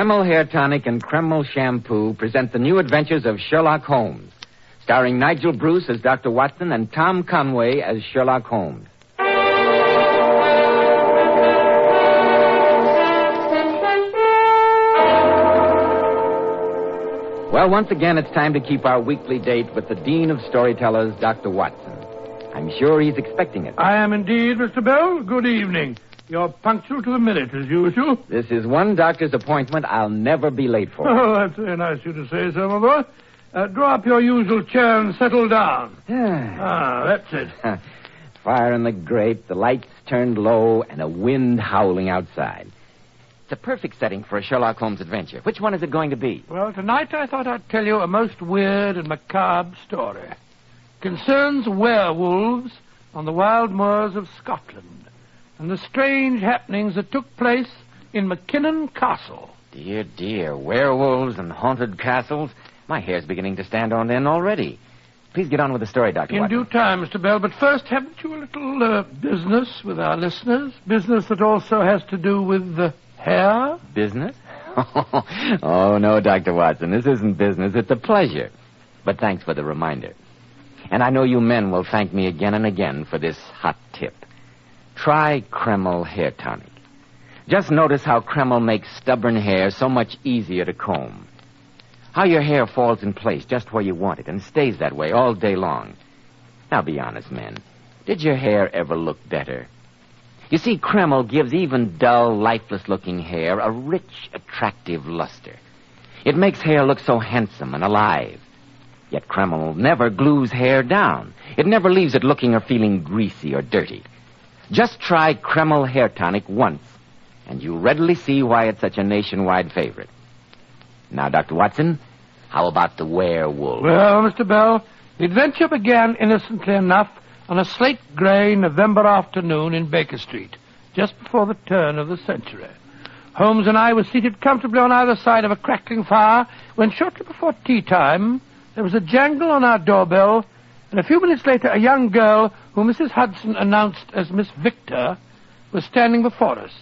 Kreml Hair Tonic and Kreml Shampoo present the new adventures of Sherlock Holmes, starring Nigel Bruce as Dr. Watson and Tom Conway as Sherlock Holmes. Well, once again, it's time to keep our weekly date with the Dean of Storytellers, Dr. Watson. I'm sure he's expecting it. I am indeed, Mr. Bell. Good evening. You're punctual to the minute, as usual. This is one doctor's appointment I'll never be late for. Oh, that's very nice of you to say so, my boy. Draw up your usual chair and settle down. That's it. Fire in the grate, the lights turned low, and a wind howling outside. It's a perfect setting for a Sherlock Holmes adventure. Which one is it going to be? Well, tonight I thought I'd tell you a most weird and macabre story. It concerns werewolves on the wild moors of Scotland and the strange happenings that took place in McKinnon Castle. Dear, dear, werewolves and haunted castles. My hair's beginning to stand on end already. Please get on with the story, Dr. In Watson. due time, Mr. Bell, but first, haven't you a little business with our listeners? Business that also has to do with hair? Business? Oh, no, Dr. Watson. This isn't business. It's a pleasure. But thanks for the reminder. And I know you men will thank me again and again for this hot tip. Try Kreml Hair Tonic. Just notice how Kreml makes stubborn hair so much easier to comb. How your hair falls in place just where you want it and stays that way all day long. Now, be honest, men. Did your hair ever look better? You see, Kreml gives even dull, lifeless-looking hair a rich, attractive luster. It makes hair look so handsome and alive. Yet Kreml never glues hair down. It never leaves it looking or feeling greasy or dirty. Just try Kreml Hair Tonic once, and you'll readily see why it's such a nationwide favorite. Now, Dr. Watson, how about the werewolf? Well, Mr. Bell, the adventure began innocently enough on a slate-gray November afternoon in Baker Street, just before the turn of the century. Holmes and I were seated comfortably on either side of a crackling fire when shortly before tea time there was a jangle on our doorbell, and a few minutes later a young girl, who Mrs. Hudson announced as Miss Victor, was standing before us.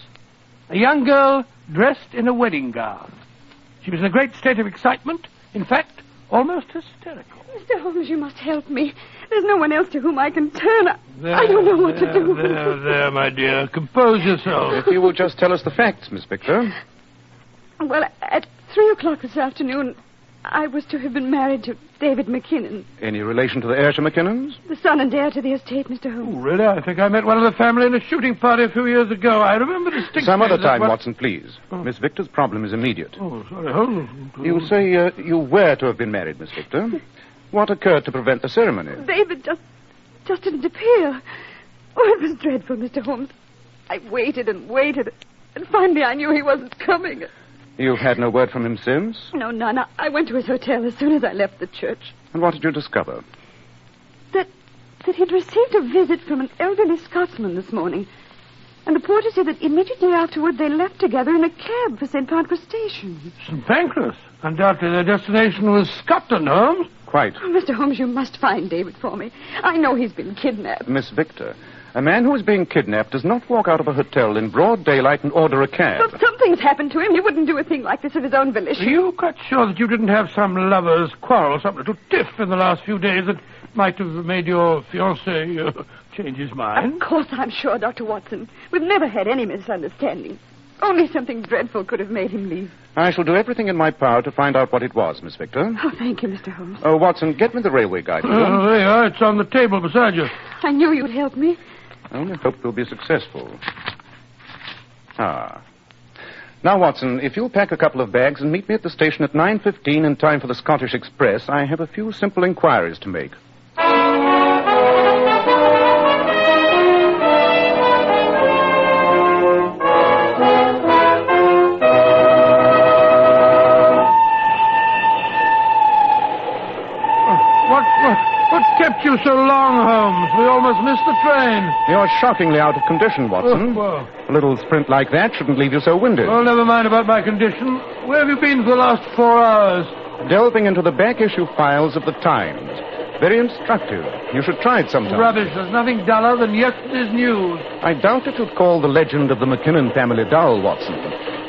A young girl dressed in a wedding gown. She was in a great state of excitement, in fact, almost hysterical. Mr. Holmes, you must help me. There's no one else to whom I can turn. I don't know what to do. There, my dear. Compose yourself. If you will just tell us the facts, Miss Victor. Well, at 3 o'clock this afternoon, I was to have been married to David McKinnon, Any relation to the Ayrshire McKinnons? the son and heir to the estate, Mr. Holmes. Oh, really? I think I met one of the family in a shooting party a few years ago. I remember distinctly. Some other time, that Watson, please. Miss Victor's problem is immediate. Oh, sorry, Holmes. You say you were to have been married, Miss Victor. What occurred to prevent the ceremony? David just didn't appear. Oh, it was dreadful, Mr. Holmes. I waited and waited, and finally I knew he wasn't coming. You've had no word from him since? No, none. I went to his hotel as soon as I left the church. And what did you discover? That he'd received a visit from an elderly Scotsman this morning. And the porter said that immediately afterward they left together in a cab for St. Pancras Station. St. Pancras? Undoubtedly their destination was Scotland, Holmes. Quite. Oh, Mr. Holmes, you must find David for me. I know he's been kidnapped. Miss Victor, a man who is being kidnapped does not walk out of a hotel in broad daylight and order a cab. But something's happened to him. He wouldn't do a thing like this of his own volition. Are you quite sure that you didn't have some lover's quarrel, some little tiff in the last few days that might have made your fiancé change his mind? Of course I'm sure, Dr. Watson. We've never had any misunderstanding. Only something dreadful could have made him leave. I shall do everything in my power to find out what it was, Miss Victor. Oh, thank you, Mr. Holmes. Oh, Watson, get me the railway guide. There you are. It's on the table beside you. I knew you'd help me. I only hope you'll be successful. Now, Watson, if you'll pack a couple of bags and meet me at the station at 9:15 in time for the Scottish Express, I have a few simple inquiries to make. What kept you so long, Holmes? We almost missed the train. You're shockingly out of condition, Watson. Well. A little sprint like that shouldn't leave you so winded. Well, never mind about my condition. Where have you been for the last 4 hours? Delving into the back issue files of the Times. Very instructive. You should try it sometime. Rubbish. There's nothing duller than yesterday's news. I doubt if you'd call the legend of the McKinnon family dull, Watson.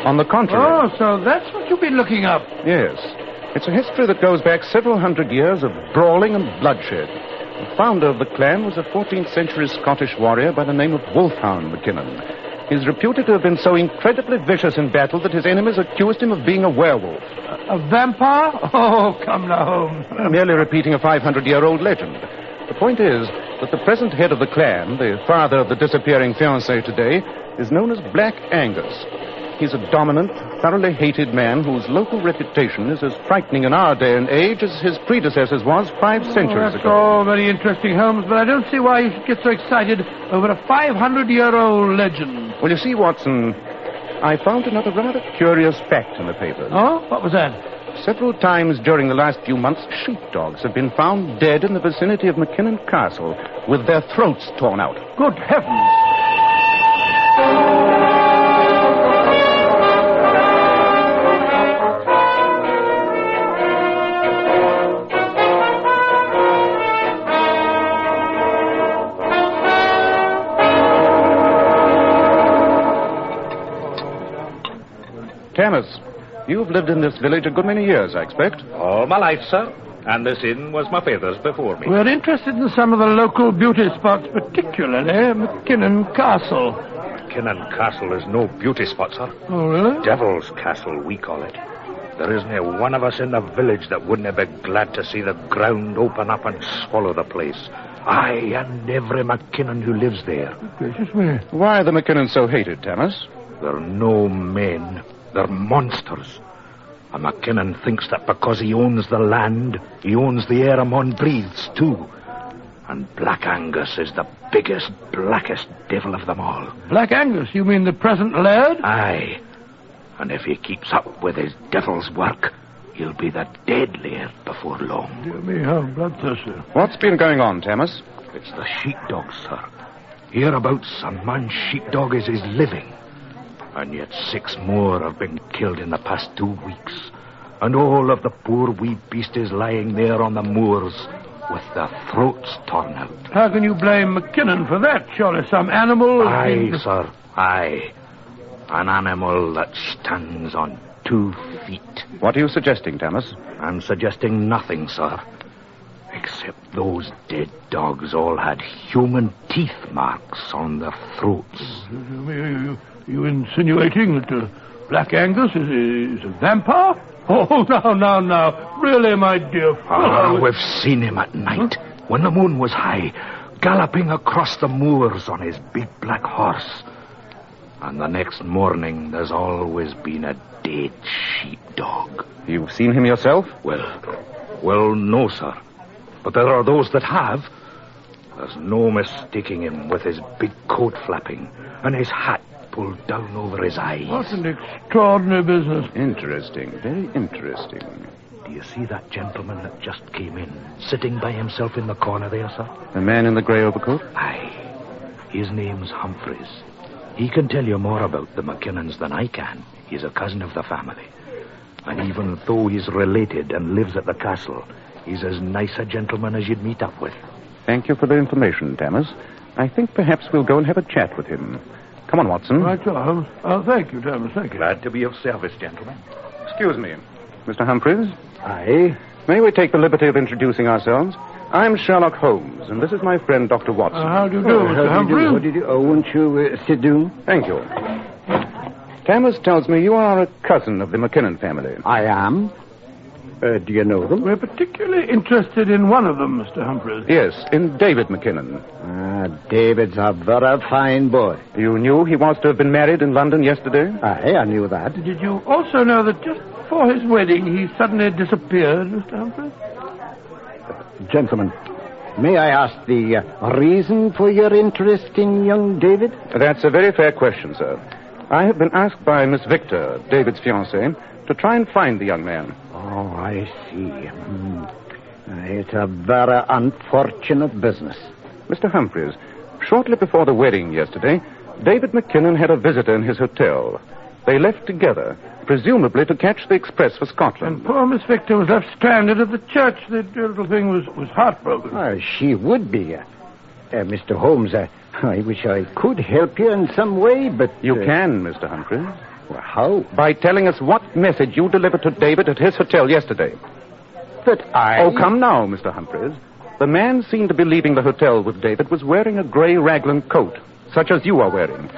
On the contrary. Oh, so that's what you've been looking up. Yes. It's a history that goes back several hundred years of brawling and bloodshed. The founder of the clan was a 14th century Scottish warrior by the name of Wolfhound Mackinnon. He's reputed to have been so incredibly vicious in battle that his enemies accused him of being a werewolf. A vampire? Oh, come now, Holmes. Merely repeating a 500-year-old legend. The point is that the present head of the clan, the father of the disappearing fiancé today, is known as Black Angus. He's a dominant, thoroughly hated man whose local reputation is as frightening in our day and age as his predecessors was 5 centuries That's ago. all very interesting, Holmes, but I don't see why you should get so excited over a 500-year-old legend. Well, you see, Watson, I found another rather curious fact in the papers. Oh? What was that? Several times during the last few months, sheepdogs have been found dead in the vicinity of Mackinnon Castle with their throats torn out. Good heavens. Thomas, you've lived in this village a good many years, I expect. All my life, sir. And this inn was my father's before me. We're interested in some of the local beauty spots, particularly McKinnon Castle. Kinnan Castle is no beauty spot, sir. Oh, really? Devil's Castle, we call it. There isn't a one of us in the village that wouldn't be glad to see the ground open up and swallow the place. Aye, and every McKinnon who lives there. Gracious me. Why are the Mackinnons so hated, Thomas? They're no men. They're monsters. A McKinnon thinks that because he owns the land, he owns the air a man breathes, too. And Black Angus is the biggest, blackest devil of them all. Black Angus, you mean the present laird? Aye. And if he keeps up with his devil's work, he'll be the dead laird before long. Dear me, how bloodthirsty. What's been going on, Thomas? It's the sheepdog, sir. Hereabouts, a man's sheepdog is his living. And yet 6 more have been killed in the past 2 weeks. And all of the poor wee beasties lying there on the moors with their throats torn out. How can you blame McKinnon for that? Surely some animal... Aye, sir, aye. An animal that stands on 2 feet. What are you suggesting, Thomas? I'm suggesting nothing, sir. Except those dead dogs all had human teeth marks on their throats. You insinuating that Black Angus is a vampire? Oh, now. Really, my dear fellow. We've seen him at night, when the moon was high, galloping across the moors on his big black horse. And the next morning, there's always been a dead sheepdog. You've seen him yourself? Well, no, sir. But there are those that have. There's no mistaking him with his big coat flapping and his hat pulled down over his eyes. What an extraordinary business. Interesting, very interesting. Do you see that gentleman that just came in, sitting by himself in the corner there, sir? The man in the grey overcoat? Aye. His name's Humphreys. He can tell you more about the McKinnons than I can. He's a cousin of the family. And even though he's related and lives at the castle, he's as nice a gentleman as you'd meet up with. Thank you for the information, Thomas. I think perhaps we'll go and have a chat with him. Come on, Watson. Right, Holmes. Thank you, Thomas, thank you. Glad to be of service, gentlemen. Excuse me. Mr. Humphreys? Aye? May we take the liberty of introducing ourselves? I'm Sherlock Holmes, and this is my friend, Dr. Watson. How do you do, Mr. Humphreys? How do you do? Oh, won't you sit down? Thank you. Thomas tells me you are a cousin of the McKinnon family. I am. Do you know them? We're particularly interested in one of them, Mr. Humphreys. Yes, in David McKinnon. David's a very fine boy. You knew he was to have been married in London yesterday? Aye, I knew that. Did you also know that just before his wedding, he suddenly disappeared, Mr. Humphreys? Gentlemen, may I ask the reason for your interest in young David? That's a very fair question, sir. I have been asked by Miss Victor, David's fiancée, to try and find the young man. Oh, I see. It's a very unfortunate business. Mr. Humphreys, shortly before the wedding yesterday, David McKinnon had a visitor in his hotel. They left together, presumably to catch the express for Scotland. And poor Miss Victor was left stranded at the church. The dear little thing was heartbroken. She would be. Mr. Holmes, I wish I could help you in some way, but... You can, Mr. Humphreys. Well, how? By telling us what message you delivered to David at his hotel yesterday. But I... Oh, come now, Mr. Humphreys. The man seen to be leaving the hotel with David was wearing a gray raglan coat, such as you are wearing.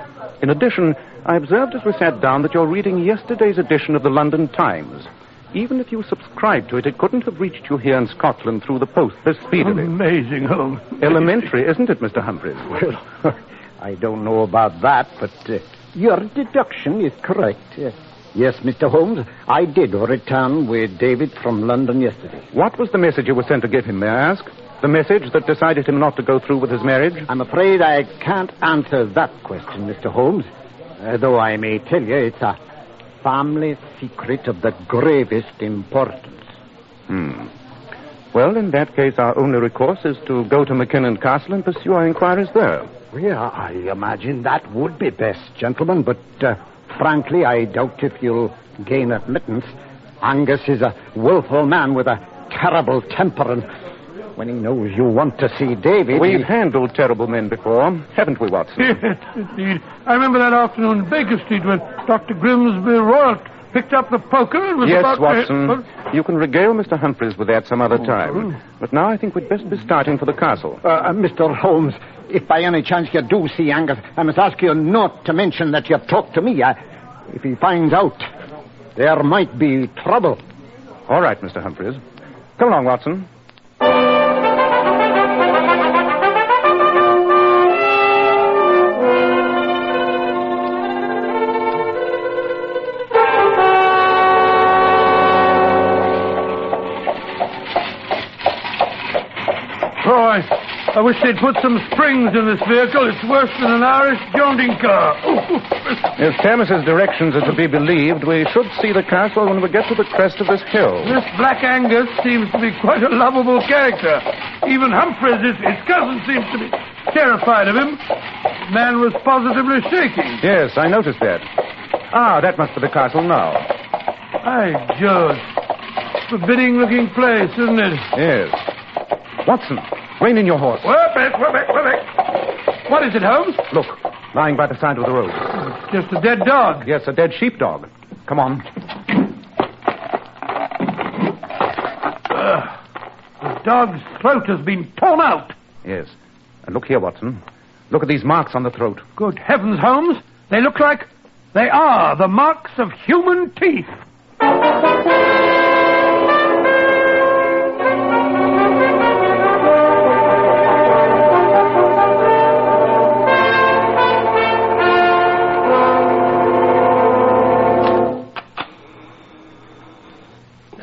In addition, I observed as we sat down that you're reading yesterday's edition of the London Times. Even if you subscribed to it, it couldn't have reached you here in Scotland through the post this speedily. Amazing, Holmes. Elementary, isn't it, Mr. Humphreys? Well, I don't know about that, but your deduction is correct. Yes, Mr. Holmes, I did return with David from London yesterday. What was the message you were sent to give him, may I ask? The message that decided him not to go through with his marriage? I'm afraid I can't answer that question, Mr. Holmes. Though I may tell you it's a family secret of the gravest importance. Well, in that case, our only recourse is to go to McKinnon Castle and pursue our inquiries there. Well, I imagine that would be best, gentlemen, but frankly, I doubt if you'll gain admittance. Angus is a willful man with a terrible temper, and when he knows you want to see David... We've handled terrible men before, haven't we, Watson? Yes, indeed. I remember that afternoon in Baker Street when Dr. Grimsby Roylott picked up the poker and was yes, about Watson. You can regale Mr. Humphreys with that some other time. But now I think we'd best be starting for the castle. Mr. Holmes, if by any chance you do see Angus, I must ask you not to mention that you've talked to me. If he finds out, there might be trouble. All right, Mr. Humphreys. Come along, Watson. I wish they'd put some springs in this vehicle. It's worse than an Irish jaunting car. If Tammis's directions are to be believed, we should see the castle when we get to the crest of this hill. This Black Angus seems to be quite a lovable character. Even Humphreys, his cousin, seems to be terrified of him. The man was positively shaking. Yes, I noticed that. That must be the castle now. By George. Forbidding-looking place, isn't it? Yes. Watson, rein in your horse. We're back. What is it, Holmes? Look, lying by the side of the road. It's just a dead dog. Yes, a dead sheepdog. Come on. The dog's throat has been torn out. Yes. And look here, Watson. Look at these marks on the throat. Good heavens, Holmes. They are the marks of human teeth.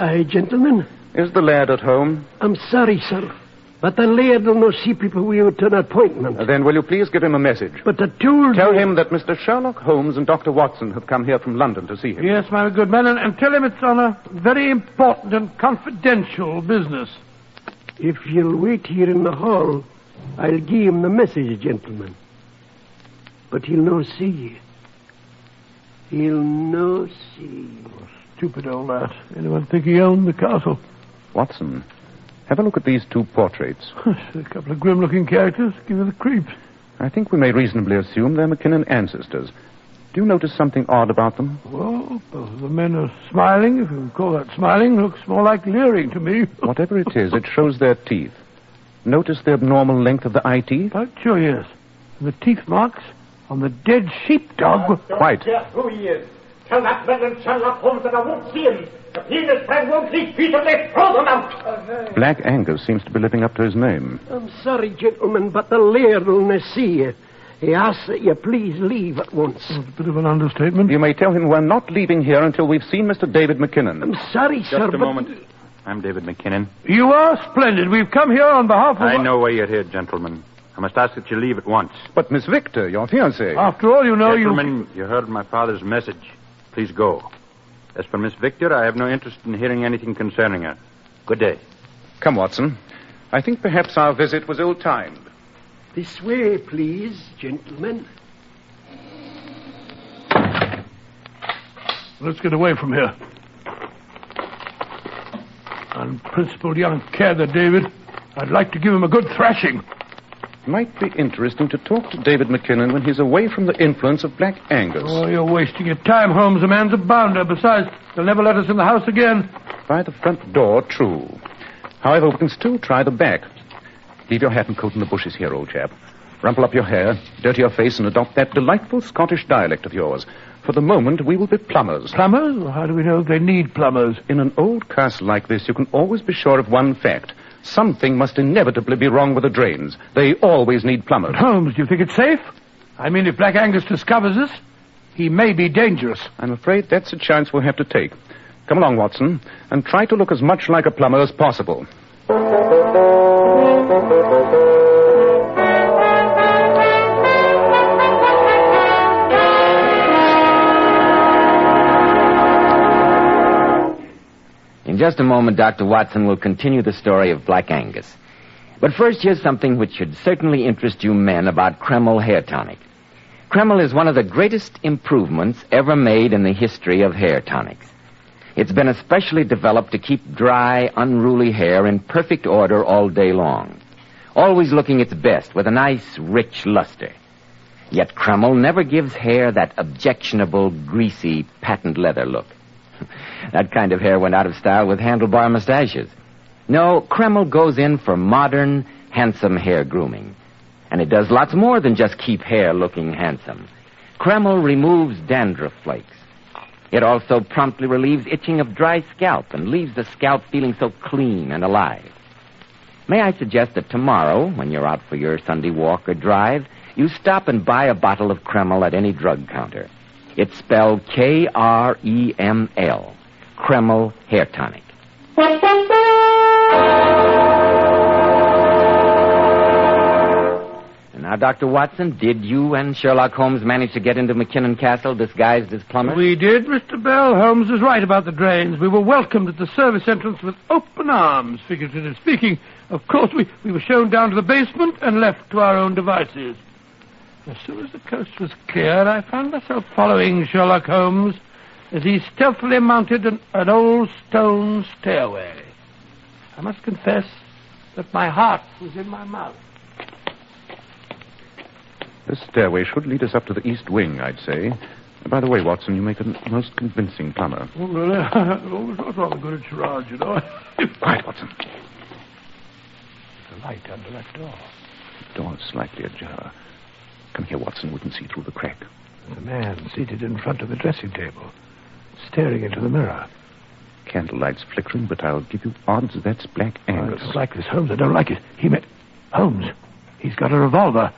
Aye, gentlemen. Is the lad at home? I'm sorry, sir, but the laird will not see people without an appointment. Then will you please give him a message? But I told Tell him that Mr. Sherlock Holmes and Dr. Watson have come here from London to see him. Yes, my good man, and tell him it's on a very important and confidential business. If you'll wait here in the hall, I'll give him the message, gentlemen. But he'll no see. He'll no see. Stupid old lad. Anyone think he owned the castle? Watson, have a look at these two portraits. A couple of grim-looking characters. Give you the creeps. I think we may reasonably assume they're McKinnon ancestors. Do you notice something odd about them? Well, both of the men are smiling, if you can call that smiling. Looks more like leering to me. Whatever it is, it shows their teeth. Notice the abnormal length of the eye teeth? Quite sure, yes. And the teeth marks on the dead sheepdog. Quite. Who he is. Tell that man and Sherlock Holmes that I won't see him. If he and his friend won't leave peaceably, throw them out. Black Angus seems to be living up to his name. I'm sorry, gentlemen, but the laird will not see you. He asks that you please leave at once. That's a bit of an understatement. You may tell him we're not leaving here until we've seen Mr. David McKinnon. I'm sorry, sir, Just a moment. I'm David McKinnon. You are splendid. We've come here on behalf of... I know why you're here, gentlemen. I must ask that you leave at once. But Miss Victor, your fiancée... After all, you know, Gentlemen, you heard my father's message. Please go. As for Miss Victor, I have no interest in hearing anything concerning her. Good day. Come, Watson. I think perhaps our visit was ill-timed. This way, please, gentlemen. Let's get away from here. Unprincipled young cadder, David. I'd like to give him a good thrashing. It might be interesting to talk to David McKinnon when he's away from the influence of Black Angus. Oh, you're wasting your time, Holmes. The man's a bounder. Besides, they'll never let us in the house again. By the front door, true. However, we can still try the back. Leave your hat and coat in the bushes here, old chap. Rumple up your hair, dirty your face, and adopt that delightful Scottish dialect of yours. For the moment, we will be plumbers. Plumbers? How do we know they need plumbers? In an old castle like this, you can always be sure of one fact. Something must inevitably be wrong with the drains. They always need plumbers. Holmes, do you think it's safe? I mean, if Black Angus discovers us, he may be dangerous. I'm afraid that's a chance we'll have to take. Come along, Watson, and try to look as much like a plumber as possible. In just a moment, Dr. Watson will continue the story of Black Angus. But first, here's something which should certainly interest you men about Kreml Hair Tonic. Kreml is one of the greatest improvements ever made in the history of hair tonics. It's been especially developed to keep dry, unruly hair in perfect order all day long, always looking its best with a nice, rich luster. Yet Kreml never gives hair that objectionable, greasy, patent leather look. That kind of hair went out of style with handlebar mustaches. No, Kreml goes in for modern, handsome hair grooming. And it does lots more than just keep hair looking handsome. Kreml removes dandruff flakes. It also promptly relieves itching of dry scalp and leaves the scalp feeling so clean and alive. May I suggest that tomorrow, when you're out for your Sunday walk or drive, you stop and buy a bottle of Kreml at any drug counter. It's spelled Kreml, Kreml Hair Tonic. And now, Dr. Watson, did you and Sherlock Holmes manage to get into McKinnon Castle disguised as plumbers? We did, Mr. Bell. Holmes is right about the drains. We were welcomed at the service entrance with open arms, figuratively speaking. Of course, we were shown down to the basement and left to our own devices. As soon as the coast was clear, I found myself following Sherlock Holmes as he stealthily mounted an old stone stairway. I must confess that my heart was in my mouth. This stairway should lead us up to the east wing, I'd say. By the way, Watson, you make a most convincing plumber. Oh, really? I've always not rather good at charades, you know. Quiet, Watson. The light under that door. The door is slightly ajar. Come here, Watson. We can see through the crack. There's a man seated in front of the dressing table, staring into the mirror. Candlelight's flickering, but I'll give you odds that's Black Angus. I don't like this, Holmes. I don't like it. Holmes, he's got a revolver.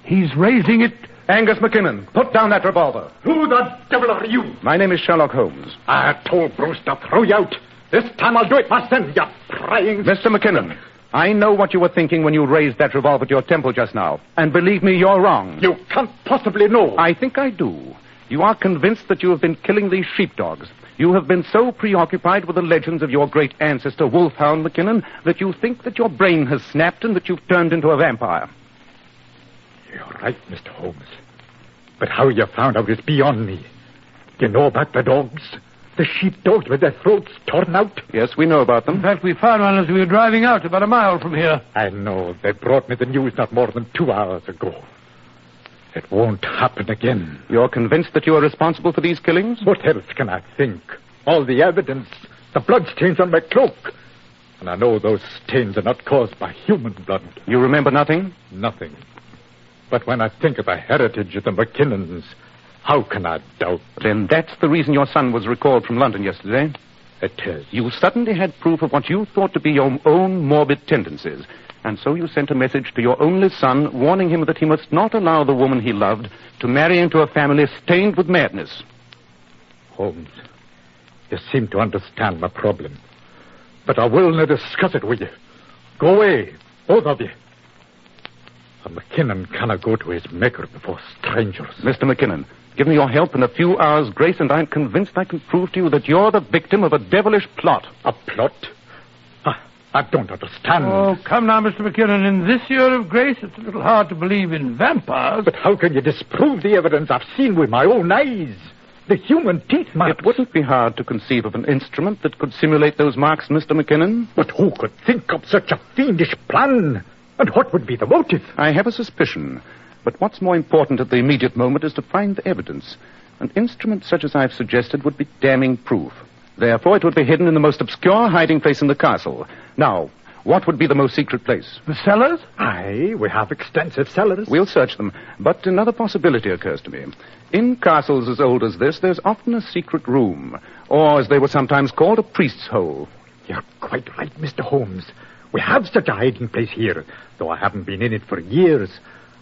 He's raising it. Angus McKinnon, put down that revolver. Who the devil are you? My name is Sherlock Holmes. I told Bruce to throw you out. This time I'll do it myself, you prying... Mr. McKinnon, I know what you were thinking when you raised that revolver to your temple just now. And believe me, you're wrong. You can't possibly know. I think I do. You are convinced that you have been killing these sheepdogs. You have been so preoccupied with the legends of your great ancestor, Wolfhound McKinnon, that you think that your brain has snapped and that you've turned into a vampire. You're right, Mr. Holmes. But how you found out is beyond me. You know about the dogs? The sheepdogs with their throats torn out? Yes, we know about them. In fact, we found one as we were driving out about a mile from here. I know. They brought me the news not more than 2 hours ago. It won't happen again. You're convinced that you are responsible for these killings? What else can I think? All the evidence, the blood stains on my cloak. And I know those stains are not caused by human blood. You remember nothing? Nothing. But when I think of the heritage of the McKinnons, how can I doubt? Then that's the reason your son was recalled from London yesterday. It is. You suddenly had proof of what you thought to be your own morbid tendencies. And so you sent a message to your only son, warning him that he must not allow the woman he loved to marry into a family stained with madness. Holmes, you seem to understand my problem. But I will not discuss it with you. Go away, both of you. A McKinnon cannot go to his maker before strangers. Mr. McKinnon, give me your help and a few hours' grace, and I'm convinced I can prove to you that you're the victim of a devilish plot. A plot? I don't understand. Oh, come now, Mr. McKinnon. In this year of grace, it's a little hard to believe in vampires. But how can you disprove the evidence I've seen with my own eyes? The human teeth marks. It wouldn't be hard to conceive of an instrument that could simulate those marks, Mr. McKinnon. But who could think of such a fiendish plan? And what would be the motive? I have a suspicion. But what's more important at the immediate moment is to find the evidence. An instrument such as I've suggested would be damning proof. Therefore, it would be hidden in the most obscure hiding place in the castle. Now, what would be the most secret place? The cellars? Aye, we have extensive cellars. We'll search them. But another possibility occurs to me. In castles as old as this, there's often a secret room, or as they were sometimes called, a priest's hole. You're quite right, Mr. Holmes. We have such a hiding place here, though I haven't been in it for years.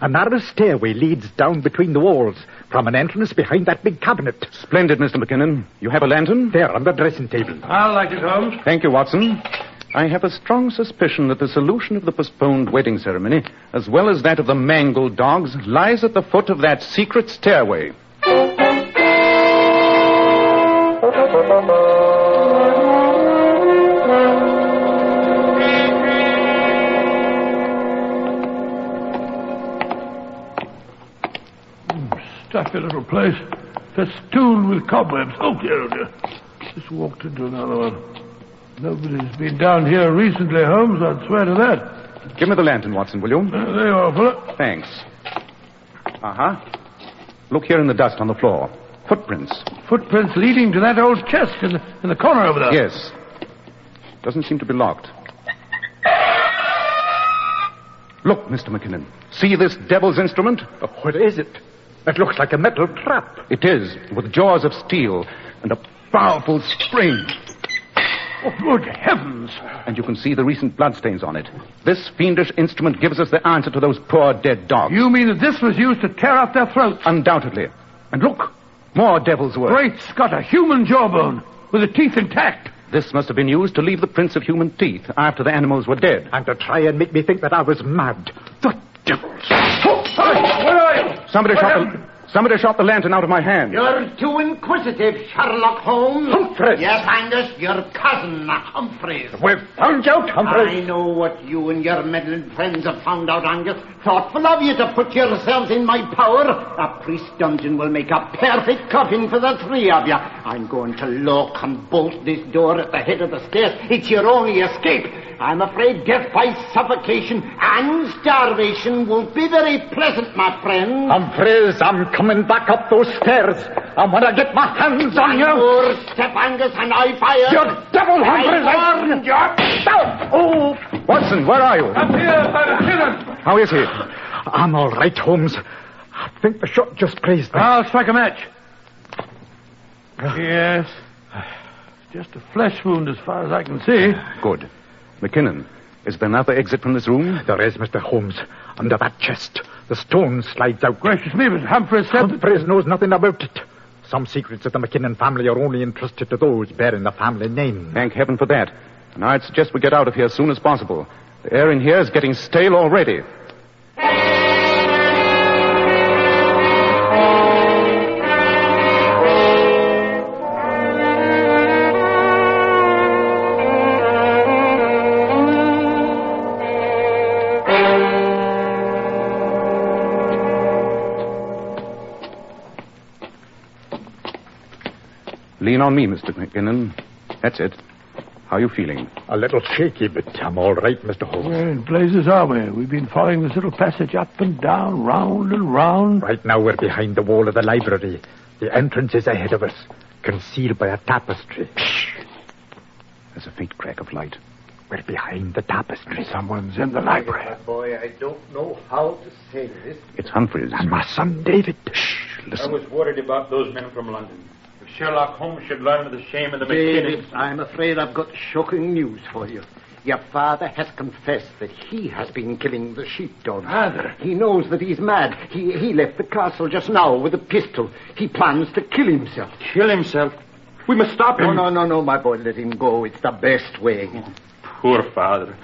A narrow stairway leads down between the walls from an entrance behind that big cabinet. Splendid, Mr. McKinnon. You have a lantern? There, on the dressing table. I'll light it, Holmes. Thank you, Watson. I have a strong suspicion that the solution of the postponed wedding ceremony, as well as that of the mangled dogs, lies at the foot of that secret stairway. Stuffy little place. Festooned with cobwebs. Oh, dear, oh, dear. Just walked into another one. Nobody's been down here recently, Holmes. I'd swear to that. Give me the lantern, Watson, will you? There you are, fella. Thanks. Uh-huh. Look here in the dust on the floor. Footprints. Footprints leading to that old chest in the corner over there. Yes. Doesn't seem to be locked. Look, Mr. McKinnon. See this devil's instrument? What is it? It looks like a metal trap. It is, with jaws of steel and a powerful spring. Oh, good heavens. And you can see the recent bloodstains on it. This fiendish instrument gives us the answer to those poor dead dogs. You mean that this was used to tear up their throats? Undoubtedly. And look, more devil's work. Great Scott, a human jawbone with the teeth intact. This must have been used to leave the prints of human teeth after the animals were dead. And to try and make me think that I was mad. The devils. Oh, where are you? Somebody shot the lantern out of my hand. You're too inquisitive, Sherlock Holmes. Humphreys. Yes, Angus, your cousin, Humphreys. We've found you out, Humphreys. I know what you and your meddling friends have found out, Angus. Thoughtful of you to put yourselves in my power. A priest dungeon will make a perfect coffin for the three of you. I'm going to lock and bolt this door at the head of the stairs. It's your only escape. I'm afraid death by suffocation and starvation won't be very pleasant, my friend. Humphreys, I'm coming back up those stairs. And when I get my hands on you... Your step, Angus, and I fire. You devil, Humphreys! I warned you. Oh! Watson, where are you? Up here, by the ceiling. How is he? I'm all right, Holmes. I think the shot just grazed me. I'll strike a match. Yes. Just a flesh wound as far as I can see. Good. McKinnon, is there another exit from this room? There is, Mr. Holmes. Under that chest. The stone slides out. Gracious me, but Humphreys said... Humphreys knows nothing about it. Some secrets of the McKinnon family are only entrusted to those bearing the family name. Thank heaven for that. And I'd suggest we get out of here as soon as possible. The air in here is getting stale already. Lean on me, Mr. McKinnon. That's it. How are you feeling? A little shaky, but I'm all right, Mr. Holmes. Where in blazes are we? We've been following this little passage up and down, round and round. Right now we're behind the wall of the library. The entrance is ahead of us, concealed by a tapestry. Shh. There's a faint crack of light. We're behind the tapestry. Someone's in the library. Boy, I don't know how to say this. It's Humphreys. And my son, David. Shh. Listen. I was worried about those men from London. If Sherlock Holmes should learn of the shame of the David, McKinnons... I'm afraid I've got shocking news for you. Your father has confessed that he has been killing the sheepdogs. Father? He knows that he's mad. He left the castle just now with a pistol. He plans to kill himself. Kill himself? We must stop him. No, my boy, let him go. It's the best way. Poor father.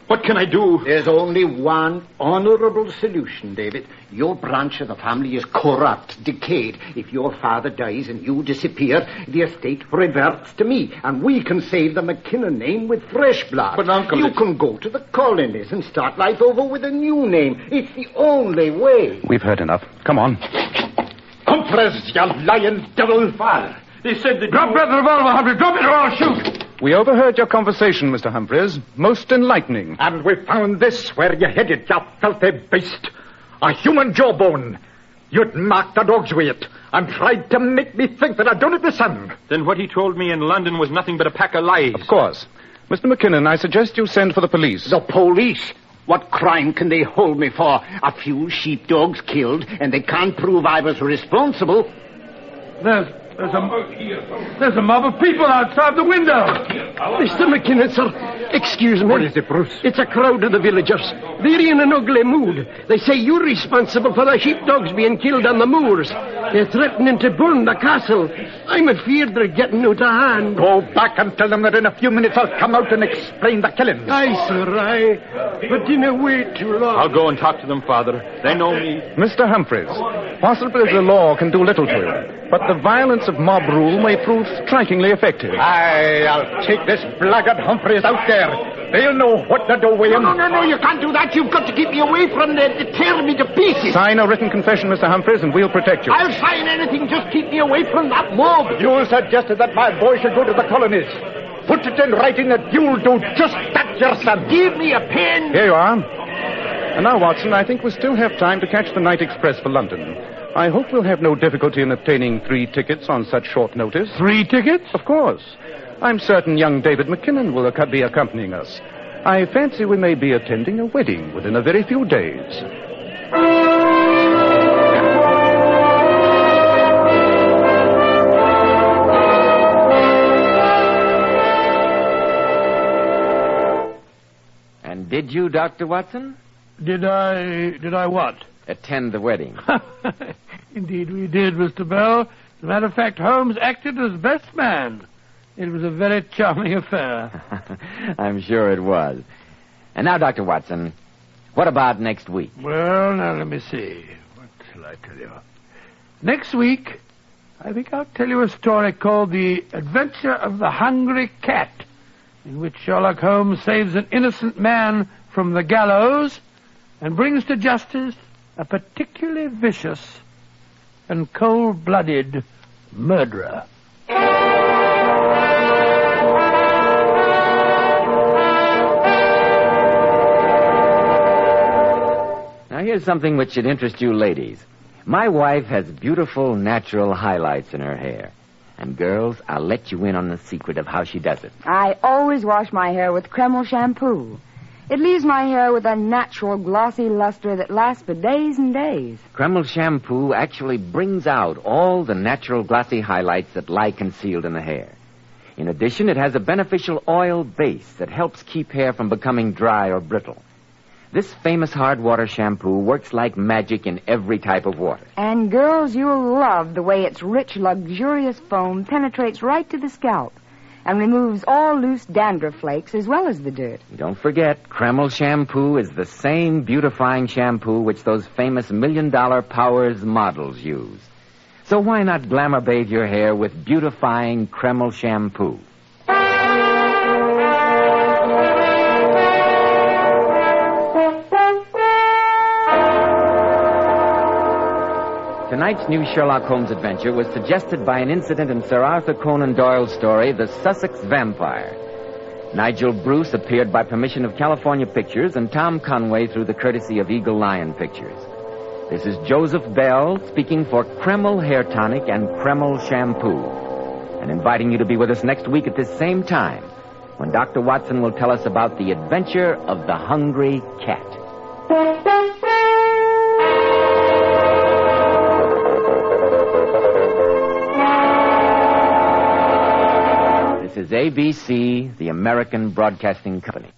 What can I do? There's only one honorable solution, David. Your branch of the family is corrupt, decayed. If your father dies and you disappear, the estate reverts to me, and we can save the McKinnon name with fresh blood. But, Uncle... You can go to the colonies and start life over with a new name. It's the only way. We've heard enough. Come on. Humphreys, you lying devil. Father, they said that... Drop that revolver, Humphrey. Drop it or I'll shoot. We overheard your conversation, Mr. Humphreys. Most enlightening. And we found this where you headed, you filthy beast. A human jawbone. You'd marked the dogs with it and tried to make me think that I'd done it the same. Then what he told me in London was nothing but a pack of lies. Of course. Mr. McKinnon, I suggest you send for the police. The police? What crime can they hold me for? A few sheepdogs killed, and they can't prove I was responsible. There's a mob of people outside the window. Mr. McKinnon, sir, excuse me. What is it, Bruce? It's a crowd of the villagers. They're in an ugly mood. They say you're responsible for the sheepdogs being killed on the moors. They're threatening to burn the castle. I'm afeard they're getting out of hand. Go back and tell them that in a few minutes I'll come out and explain the killing. Aye, sir, aye. But didn't wait too long. I'll go and talk to them, Father. They know me. Mr. Humphreys, possibly the law can do little to you, but the violence of mob rule may prove strikingly effective. Aye, I'll take this blackguard Humphreys out there. They'll know what to do with him. No, you can't do that. You've got to keep me away from them. They tear me to pieces. Sign a written confession, Mr. Humphreys, and we'll protect you. I'll sign anything. Just keep me away from that mob. You suggested that my boy should go to the colonies. Put it in writing that you'll do just that yourself. Give me a pen. Here you are. And now, Watson, I think we still have time to catch the night express for London. I hope we'll have no difficulty in obtaining 3 tickets on such short notice. 3 tickets? Of course. I'm certain young David McKinnon will be accompanying us. I fancy we may be attending a wedding within a very few days. And did you, Dr. Watson? Did I what? Attend the wedding. Indeed we did, Mr. Bell. As a matter of fact, Holmes acted as best man. It was a very charming affair. I'm sure it was. And now, Dr. Watson, what about next week? Well, now, let me see. What shall I tell you? Next week, I think I'll tell you a story called The Adventure of the Hungry Cat, in which Sherlock Holmes saves an innocent man from the gallows and brings to justice a particularly vicious and cold-blooded murderer. Now, here's something which should interest you ladies. My wife has beautiful natural highlights in her hair. And girls, I'll let you in on the secret of how she does it. I always wash my hair with Kreml shampoo. It leaves my hair with a natural glossy luster that lasts for days and days. Kreml shampoo actually brings out all the natural glossy highlights that lie concealed in the hair. In addition, it has a beneficial oil base that helps keep hair from becoming dry or brittle. This famous hard water shampoo works like magic in every type of water. And girls, you'll love the way its rich, luxurious foam penetrates right to the scalp and removes all loose dandruff flakes as well as the dirt. Don't forget, Kreml shampoo is the same beautifying shampoo which those famous $1 million Powers models use. So why not glamour bathe your hair with beautifying Kreml shampoo? Tonight's new Sherlock Holmes adventure was suggested by an incident in Sir Arthur Conan Doyle's story, The Sussex Vampire. Nigel Bruce appeared by permission of California Pictures and Tom Conway through the courtesy of Eagle Lion Pictures. This is Joseph Bell speaking for Kreml Hair Tonic and Kreml Shampoo, and inviting you to be with us next week at this same time when Dr. Watson will tell us about the adventure of the Hungry Cat. This is ABC, the American Broadcasting Company.